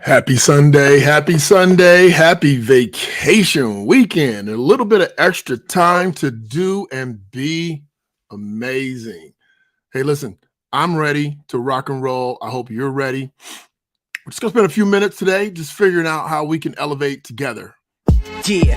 Happy Sunday, happy Sunday, happy vacation weekend. A little bit of extra time to do and be amazing. Hey, listen, I'm ready to rock and roll. I hope you're ready. We're just going to spend a few minutes today just figuring out how we can elevate together. Yeah,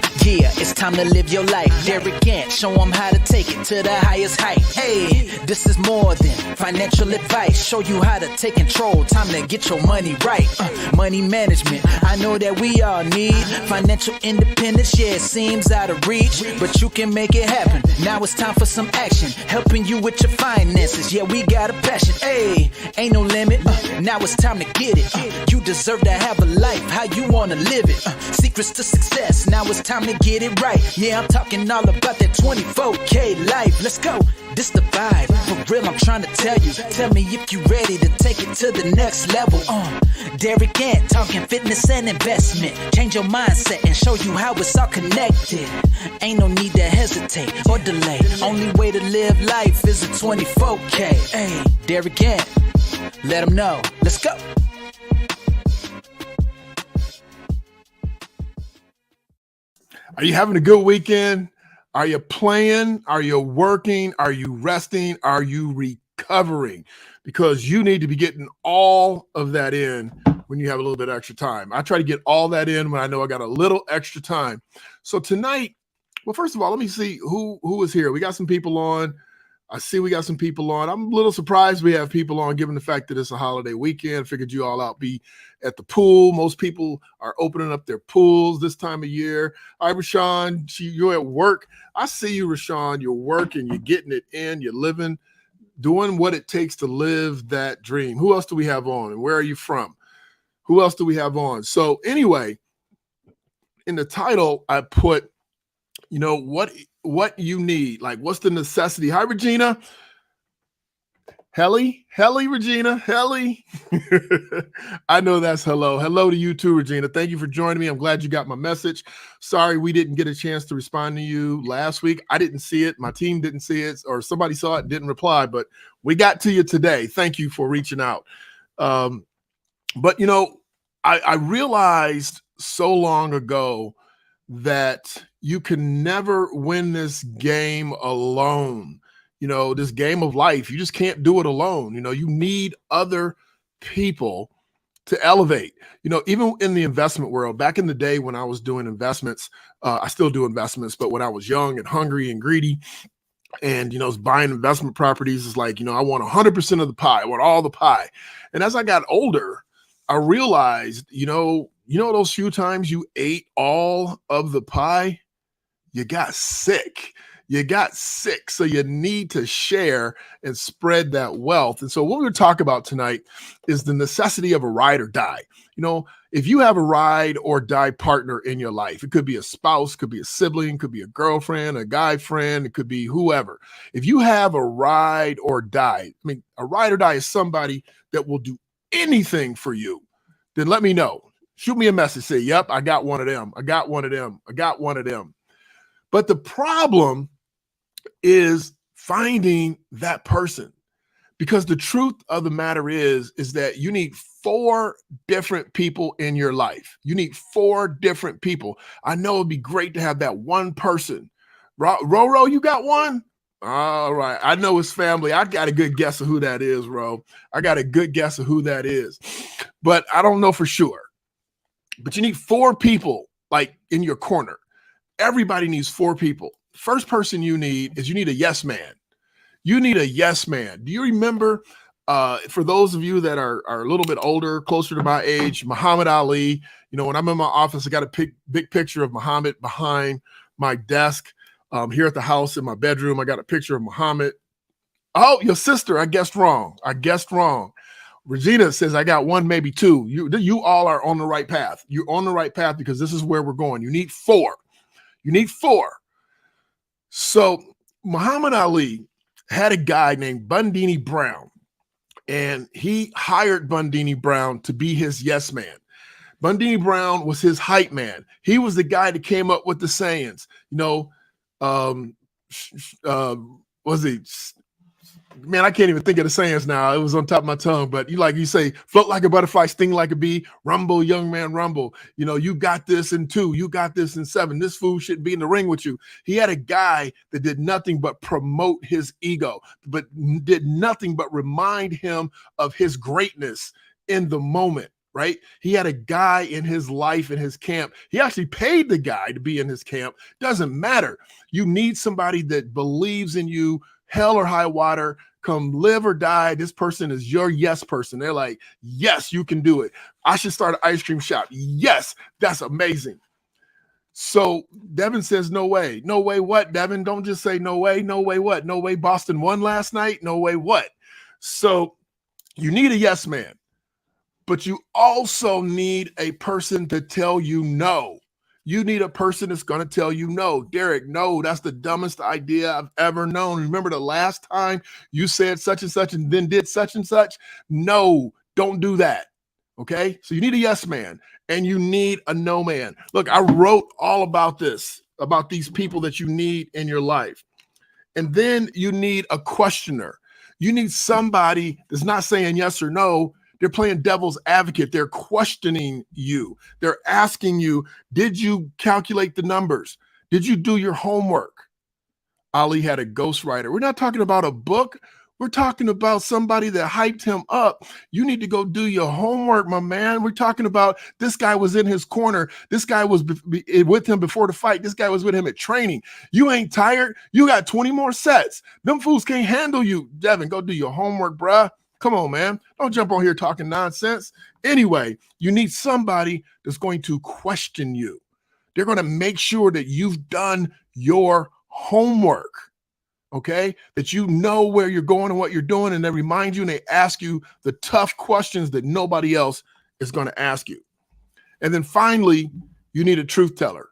it's time to live your life. Derek Gant, show them how to take it to the highest height. Hey, this is more than financial advice. Show you how to take control, time to get your money right. Money management, I know that we all need financial independence. Yeah, it seems out of reach, but you can make it happen. Now it's time for some action, helping you with your finances. Yeah, we got a passion. Hey, ain't no limit. Now it's time to get it. You deserve to have a life, how you wanna live it. Secrets to success. Now it's time to get it right. Yeah, I'm talking all about that 24K life. Let's go. This the vibe. For real, I'm trying to tell you. Tell me if you ready to take it to the next level. Derek Gant, talking fitness and investment. Change your mindset and show you how it's all connected. Ain't no need to hesitate or delay. Only way to live life is a 24K. Hey, Derek Gant, let them know. Let's go. Are you having a good weekend? Are you playing? Are you working? Are you resting? Are you recovering? Because you need to be getting all of that in when you have a little bit of extra time. I try to get all that in when I know I got a little extra time. So tonight, well, first of all, let me see who is here. We got some people on. I see we got some people on. I'm a little surprised we have people on, given the fact that it's a holiday weekend. Figured you all out be at the pool. Most people are opening up their pools this time of year. All right, Rashawn, you're at work. I see you, Rashawn. You're working. You're getting it in. You're living, doing what it takes to live that dream. Who else do we have on? And where are you from? Who else do we have on? So anyway, in the title, I put, what you need, like what's the necessity. Hi, Regina. Helly, Regina, Helly. I know that's hello. Hello to you too, Regina. Thank you for joining me. I'm glad you got my message. Sorry we didn't get a chance to respond to you last week. I didn't see it. My team didn't see it, or somebody saw it and didn't reply, but we got to you today. Thank you for reaching out. But I realized so long ago that you can never win this game alone. This game of life, you just can't do it alone. You need other people to elevate. Even in the investment world, back in the day when I was doing investments, I still do investments, but when I was young and hungry and greedy and, was buying investment properties, it's like, I want 100% of the pie. I want all the pie. And as I got older, I realized, those few times you ate all of the pie, you got sick. So you need to share and spread that wealth. And so what we're going to talk about tonight is the necessity of a ride or die. If you have a ride or die partner in your life, it could be a spouse, could be a sibling, could be a girlfriend, a guy friend, it could be whoever. If you have a ride or die, a ride or die is somebody that will do anything for you, then let me know. Shoot me a message. Say, yep, I got one of them. I got one of them. I got one of them. But the problem is finding that person, because the truth of the matter is that you need 4 different people in your life. You need 4 different people. I know it'd be great to have that one person. Roro, you got one? All right. I know his family. I got a good guess of who that is, Ro. I got a good guess of who that is, but I don't know for sure. But you need 4 people like in your corner. Everybody needs 4 people. First person you need is you need a yes man. You need a yes man. Do you remember, for those of you that are a little bit older, closer to my age, Muhammad Ali? When I'm in my office, I got a big picture of Muhammad behind my desk. Here at the house in my bedroom, I got a picture of Muhammad. Oh, your sister, I guessed wrong. Regina says, I got 1, maybe 2. You all are on the right path. You're on the right path because this is where we're going. You need 4. You need 4. So Muhammad Ali had a guy named Bundini Brown, and he hired Bundini Brown to be his yes man. Bundini Brown was his hype man. He was the guy that came up with the sayings, was he man, I can't even think of the sayings now. It was on top of my tongue, but you say, float like a butterfly, sting like a bee, rumble, young man, rumble. You got this in 2, you got this in 7. This fool shouldn't be in the ring with you. He had a guy that did nothing but promote his ego, but did nothing but remind him of his greatness in the moment. Right? He had a guy in his life, in his camp. He actually paid the guy to be in his camp. Doesn't matter. You need somebody that believes in you, hell or high water, come live or die. This person is your yes person. They're like, yes, you can do it. I should start an ice cream shop. Yes, that's amazing. So Devin says, no way. No way what, Devin? Don't just say no way. No way what? No way Boston won last night? No way what? So you need a yes man. But you also need a person to tell you no. You need a person that's going to tell you no. Derek, no, that's the dumbest idea I've ever known. Remember the last time you said such and such and then did such and such? No, don't do that. Okay? So you need a yes man and you need a no man. Look, I wrote all about this, about these people that you need in your life. And then you need a questioner. You need somebody that's not saying yes or no. They're playing devil's advocate. They're questioning you. They're asking you, did you calculate the numbers? Did you do your homework? Ali had a ghostwriter. We're not talking about a book. We're talking about somebody that hyped him up. You need to go do your homework, my man. We're talking about this guy was in his corner. This guy was with him before the fight. This guy was with him at training. You ain't tired. You got 20 more sets. Them fools can't handle you. Devin, go do your homework, bruh. Come on, man. Don't jump on here talking nonsense. Anyway, you need somebody that's going to question you. They're going to make sure that you've done your homework, okay? That you know where you're going and what you're doing, and they remind you and they ask you the tough questions that nobody else is going to ask you. And then finally, you need a truth teller.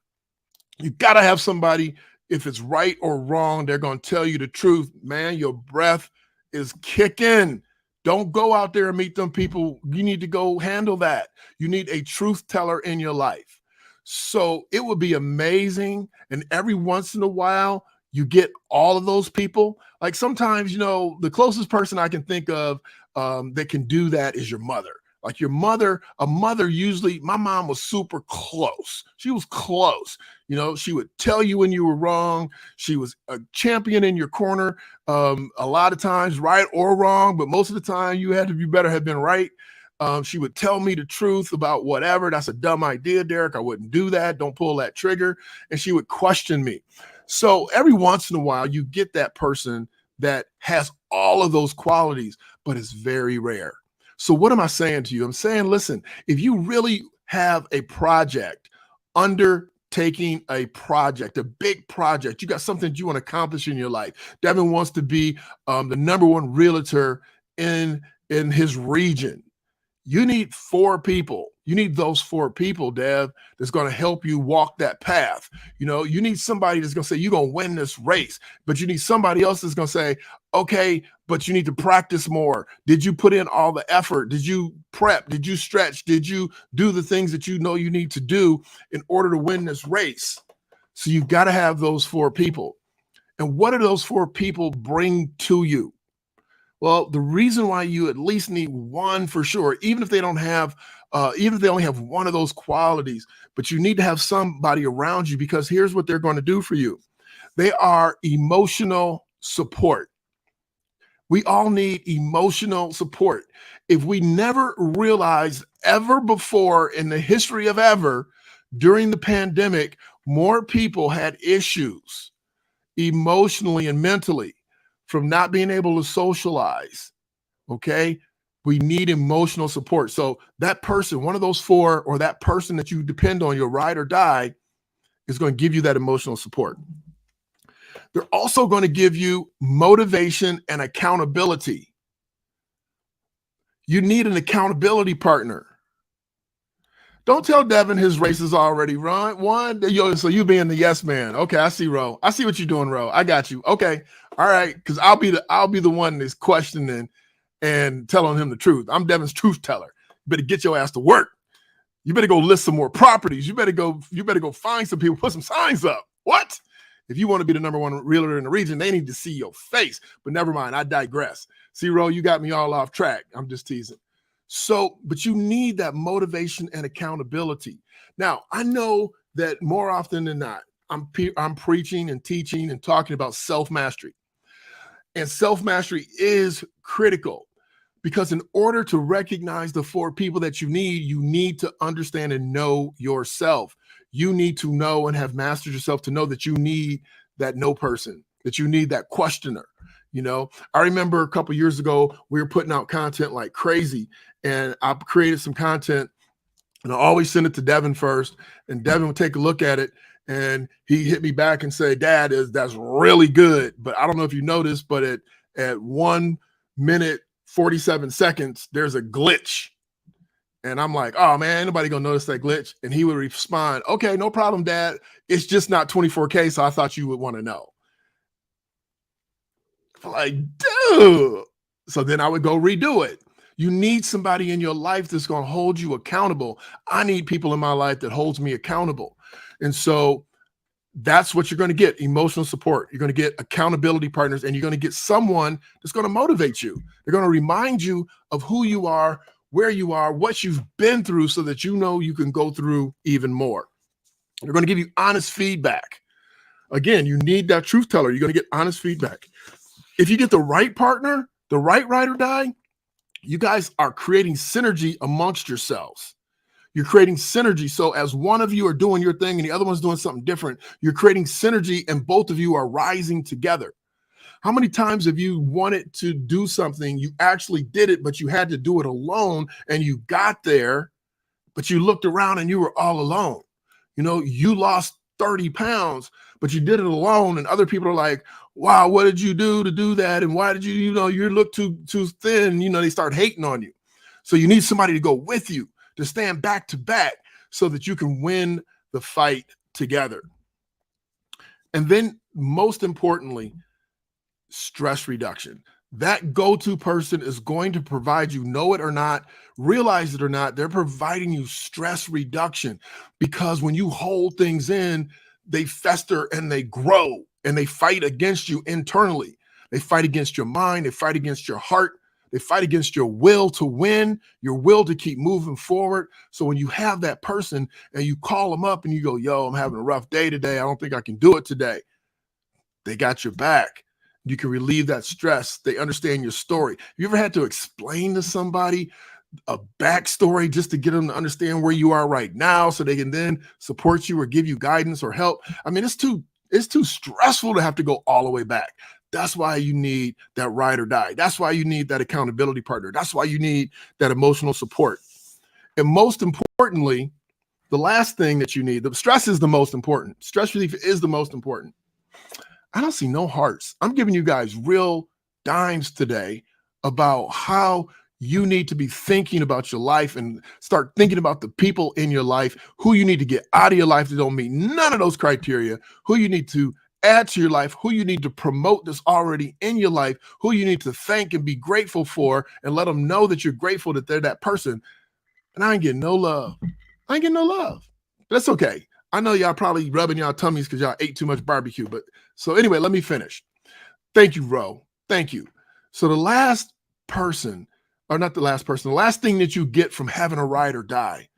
You got to have somebody, if it's right or wrong, they're going to tell you the truth. Man, your breath is kicking. Don't go out there and meet them people. You need to go handle that. You need a truth teller in your life. So it would be amazing. And every once in a while, you get all of those people. Like sometimes, the closest person I can think of that can do that is your mother. Like your mother, a mother usually, my mom was super close. She was close. She would tell you when you were wrong. She was a champion in your corner. A lot of times, right or wrong, but most of the time you better have been right. She would tell me the truth about whatever. That's a dumb idea, Derek. I wouldn't do that. Don't pull that trigger. And she would question me. So every once in a while, you get that person that has all of those qualities, but it's very rare. So what am I saying to you? I'm saying, listen, if you really have a project, undertaking a project, a big project, you got something that you want to accomplish in your life. Devin wants to be the #1 realtor in his region. You need 4 people. You need those 4 people, Dev, that's going to help you walk that path. You need somebody that's going to say, you're going to win this race, but you need somebody else that's going to say, okay, but you need to practice more. Did you put in all the effort? Did you prep? Did you stretch? Did you do the things that you know you need to do in order to win this race? So you've got to have those 4 people. And what do those 4 people bring to you? Well, the reason why you at least need one for sure, even if they only have one of those qualities, but you need to have somebody around you, because here's what they're going to do for you. They are emotional support. We all need emotional support. If we never realized ever before in the history of ever, during the pandemic, more people had issues emotionally and mentally from not being able to socialize, okay? We need emotional support. So that person, one of those 4, or that person that you depend on, your ride or die, is going to give you that emotional support. They're also going to give you motivation and accountability. You need an accountability partner. Don't tell Devin his race is already won. So you being the yes man. Okay, I see, Ro. I see what you're doing, Ro. I got you. Okay, all right. Because I'll be the one that's questioning and telling him the truth. I'm Devin's truth teller. You better get your ass to work. You better go list some more properties. You better go find some people, put some signs up. What? If you want to be the number one realtor in the region, they need to see your face. But never mind, I digress. See, Ro, you got me all off track. I'm just teasing. So, but you need that motivation and accountability. Now, I know that more often than not, I'm preaching and teaching and talking about self-mastery. And self-mastery is critical because in order to recognize the 4 people that you need to understand and know yourself. You need to know and have mastered yourself to know that you need that no person, that you need that questioner. You know, I remember a couple years ago, we were putting out content like crazy, and I created some content and I always send it to Devin first, and Devin would take a look at it. And he hit me back and say, Dad, that's really good. But I don't know if you noticed, but at 1 minute, 47 seconds, there's a glitch. And I'm like, oh man, ain't nobody gonna notice that glitch. And he would respond, okay, no problem, Dad. It's just not 24K. So I thought you would want to know. I'm like, dude. So then I would go redo it. You need somebody in your life that's going to hold you accountable. I need people in my life that holds me accountable. And so that's what you're going to get: emotional support. You're going to get accountability partners, and you're going to get someone that's going to motivate you. They're going to remind you of who you are, where you are, what you've been through, so that you know you can go through even more. They're going to give you honest feedback. Again, you need that truth teller. You're going to get honest feedback. If you get the right partner, the right ride or die, you guys are creating synergy amongst yourselves. You're creating synergy. So as one of you are doing your thing and the other one's doing something different, you're creating synergy and both of you are rising together. How many times have you wanted to do something, you actually did it, but you had to do it alone, and you got there, but you looked around and you were all alone? You know, you lost 30 pounds, but you did it alone, and other people are like, wow, what did you do to do that? And why did you look too thin? You know, they start hating on you. So you need somebody to go with you, to stand back to back, so that you can win the fight together. And then most importantly, stress reduction. That go-to person is going to provide you, know it or not, realize it or not, they're providing you stress reduction, because when you hold things in, they fester and they grow and they fight against you internally. They fight against your mind. They fight against your heart. They fight against your will to win, your will to keep moving forward. So when you have that person and you call them up and you go, yo, I'm having a rough day today, I don't think I can do it today, they got your back. You can relieve that stress. They understand your story. You ever had to explain to somebody a backstory just to get them to understand where you are right now, so they can then support you or give you guidance or help? I mean, it's too stressful to have to go all the way back. That's why you need that ride or die. That's why you need that accountability partner. That's why you need that emotional support. And most importantly, the last thing that you need, the stress is the most important. Stress relief is the most important. I don't see no hearts. I'm giving you guys real dimes today about how you need to be thinking about your life and start thinking about the people in your life, who you need to get out of your life that don't meet none of those criteria, who you need to add to your life, who you need to promote that's already in your life, who you need to thank and be grateful for, and let them know that you're grateful that they're that person. And I ain't getting no love. I ain't getting no love. But that's okay. I know y'all probably rubbing y'all tummies because y'all ate too much barbecue. But so anyway, let me finish. Thank you, Ro. Thank you. So the last person, or not the last person, the last thing that you get from having a ride or die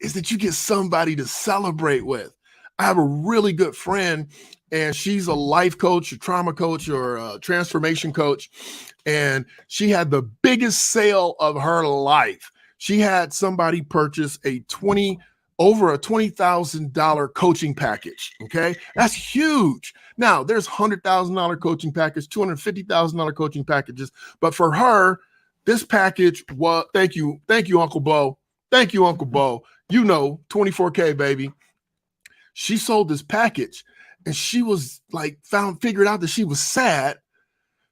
is that you get somebody to celebrate with. I have a really good friend, and she's a life coach, a trauma coach, or a transformation coach. And she had the biggest sale of her life. She had somebody purchase over a $20,000 coaching package. Okay. That's huge. Now there's $100,000 coaching package, $250,000 coaching packages. But for her, this package was, thank you, Uncle Bo. Thank you, Uncle Bo. 24K, baby. She sold this package, and she was like, figured out that she was sad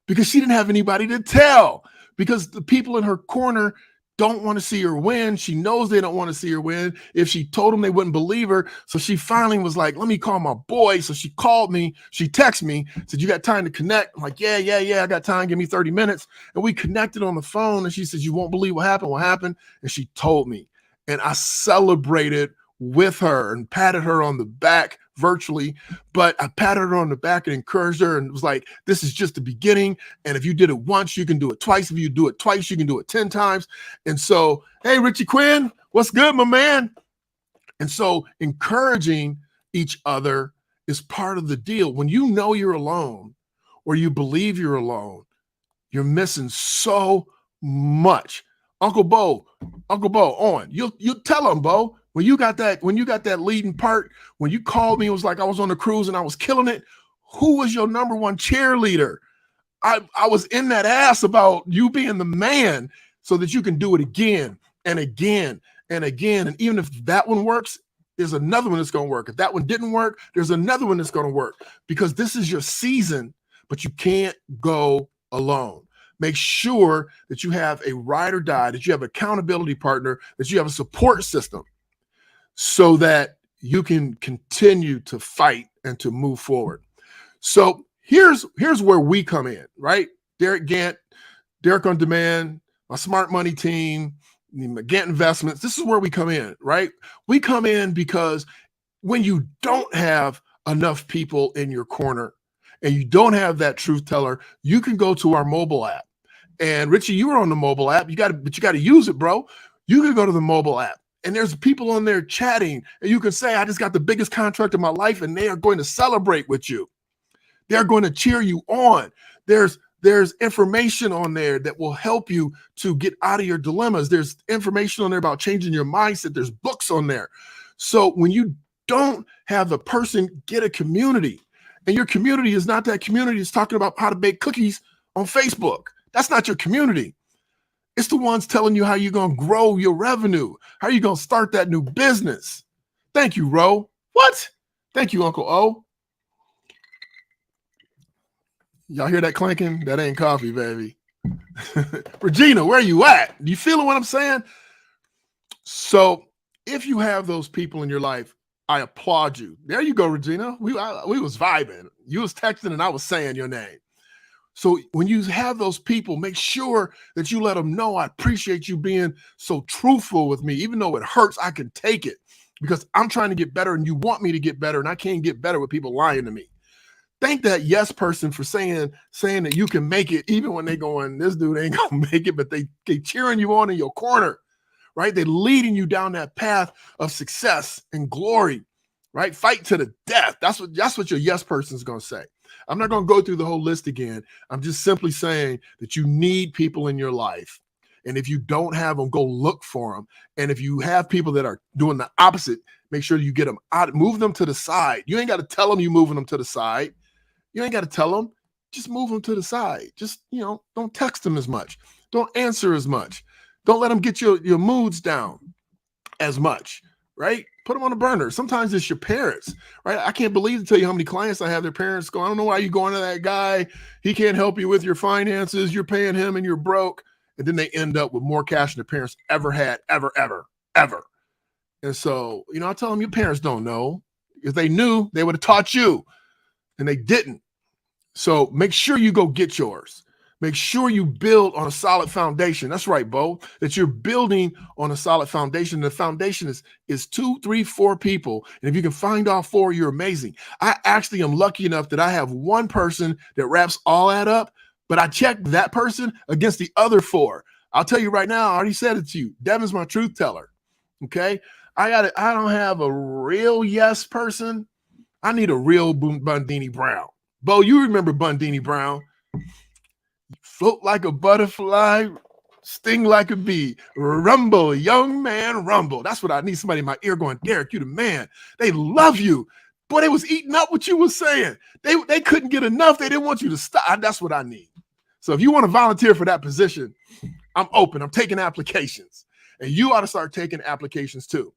because she didn't have anybody to tell, because the people in her corner don't want to see her win. She knows they don't want to see her win. If she told them, they wouldn't believe her. So she finally was like, let me call my boy. So she called me. She texted me, said, you got time to connect? I'm like, yeah, I got time. Give me 30 minutes. And we connected on the phone. And she said, you won't believe what happened. And she told me. And I celebrated with her and patted her on the back virtually, but I patted her on the back and encouraged her and was like, this is just the beginning. And if you did it once, you can do it twice. If you do it twice, you can do it 10 times. And so, hey, Richie Quinn, what's good, my man? And so encouraging each other is part of the deal. When you know you're alone or you believe you're alone, you're missing so much. Uncle Bo, on. You'll tell him, Bo, when you got that leading part, when you called me, it was like I was on the cruise and I was killing it. Who was your number one cheerleader? I was in that ass about you being the man so that you can do it again and again and again. And even if that one works, there's another one that's going to work. If that one didn't work, there's another one that's going to work, because this is your season, but you can't go alone. Make sure that you have a ride or die, that you have an accountability partner, that you have a support system so that you can continue to fight and to move forward. So here's where we come in, right? Derek Gant, Derek on Demand, my Smart Money team, Gant Investments. This is where we come in, right? We come in because when you don't have enough people in your corner and you don't have that truth teller, you can go to our mobile app. And Richie, you were on the mobile app. But you got to use it, bro. You can go to the mobile app and there's people on there chatting, and you can say, I just got the biggest contract of my life, and they are going to celebrate with you. They're going to cheer you on. There's information on there that will help you to get out of your dilemmas. There's information on there about changing your mindset. There's books on there. So when you don't have a person, get a community. And your community is not that community that's talking about how to bake cookies on Facebook. That's not your community. It's the ones telling you how you're going to grow your revenue, how you're going to start that new business. Thank you, Ro. What? Thank you, Uncle O. Y'all hear that clanking? That ain't coffee, baby. Regina, where are you at? You feeling what I'm saying? So if you have those people in your life, I applaud you. There you go, Regina. We was vibing. You was texting and I was saying your name. So when you have those people, make sure that you let them know, I appreciate you being so truthful with me. Even though it hurts, I can take it because I'm trying to get better and you want me to get better, and I can't get better with people lying to me. Thank that yes person for saying that you can make it, even when they going, this dude ain't gonna make it, but they cheering you on in your corner, right? They're leading you down that path of success and glory, right? Fight to the death. That's what your yes person is gonna say. I'm not gonna go through the whole list again. I'm just simply saying that you need people in your life. And if you don't have them, go look for them. And if you have people that are doing the opposite, make sure you get them out, move them to the side. You ain't got to tell them you're moving them to the side. You ain't got to tell them, just move them to the side. Just, don't text them as much. Don't answer as much. Don't let them get your moods down as much, right? Put them on the burner. Sometimes it's your parents, right? I can't believe to tell you how many clients I have their parents go, I don't know why you're going to that guy. He can't help you with your finances. You're paying him and you're broke. And then they end up with more cash than their parents ever had, ever. And so, I tell them your parents don't know. If they knew, they would have taught you. And they didn't. So make sure you go get yours. Make sure you build on a solid foundation. That's right, Bo, that you're building on a solid foundation. The foundation is 2, 3, 4 people. And if you can find all 4, you're amazing. I actually am lucky enough that I have one person that wraps all that up, but I checked that person against the other 4. I'll tell you right now, I already said it to you. Devin's my truth teller. Okay. I don't have a real yes person. I need a real Bundini Brown. Bo, you remember Bundini Brown? Float like a butterfly, sting like a bee. Rumble, young man, rumble. That's what I need. Somebody in my ear going, Derek, you the man. They love you. Boy, they was eating up what you were saying. They couldn't get enough. They didn't want you to stop. That's what I need. So if you want to volunteer for that position, I'm open. I'm taking applications. And you ought to start taking applications too.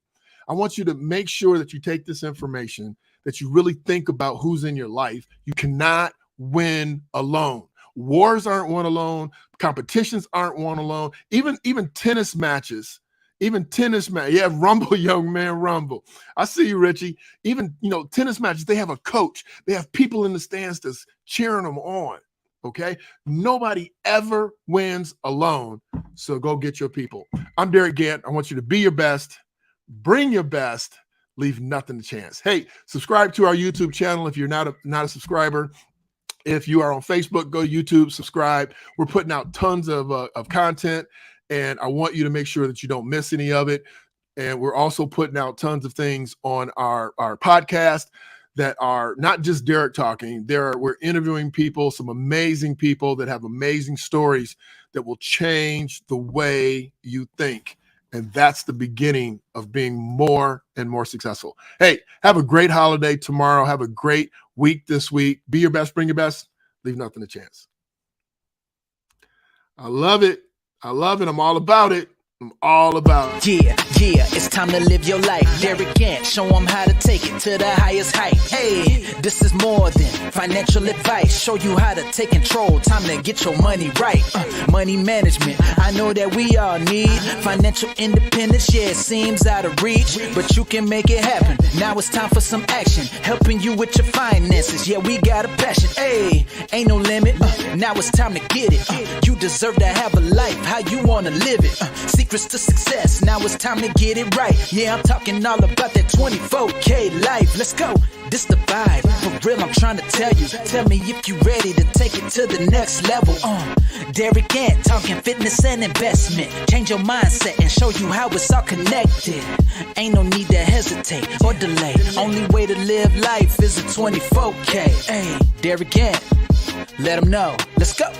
I want you to make sure that you take this information, that you really think about who's in your life. You cannot win alone. Wars aren't won alone. Competitions aren't won alone. Even tennis matches. Yeah, rumble, young man, rumble. I see you, Richie. Even, tennis matches, they have a coach. They have people in the stands that's cheering them on. Okay? Nobody ever wins alone. So go get your people. I'm Derek Gant. I want you to be your best. Bring your best. leave nothing to chance. Hey, subscribe to our YouTube channel if you're not a subscriber. If you are on Facebook, go to YouTube, subscribe. We're putting out tons of content, and I want you to make sure that you don't miss any of it. And we're also putting out tons of things on our podcast that are not just Derek talking. We're interviewing people, some amazing people that have amazing stories that will change the way you think. And that's the beginning of being more and more successful. Hey, have a great holiday tomorrow. Have a great week this week. Be your best, bring your best, leave nothing to chance. I love it. I love it. I'm all about it. I'm all about it. Yeah, it's time to live your life. Derek Gant, show them how to take it to the highest height. Hey, this is more than financial advice. Show you how to take control. Time to get your money right. Money management, I know that we all need financial independence. Yeah, it seems out of reach, but you can make it happen. Now it's time for some action, helping you with your finances. Yeah, we got a passion. Hey, ain't no limit. Now it's time to get it. You deserve to have a life how you want to live it. Secrets to success, now it's time to get it right. Yeah, I'm talking all about that 24K life. Let's go, this the vibe. For real, I'm trying to tell you. Tell me if you ready to take it to the next level. Derek Gant, talking fitness and investment. Change your mindset and show you how it's all connected. Ain't no need to hesitate or delay. Only way to live life is a 24K. Hey, Derek Gant, let them know. Let's go.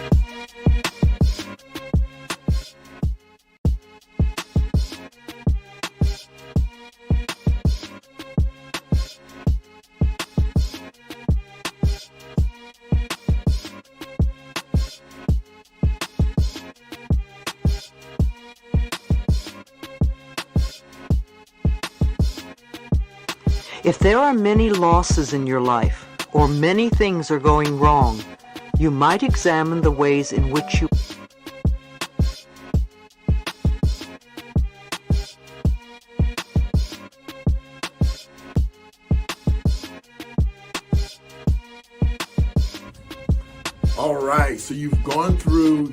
If there are many losses in your life, or many things are going wrong, you might examine the ways in which you All right, so you've gone through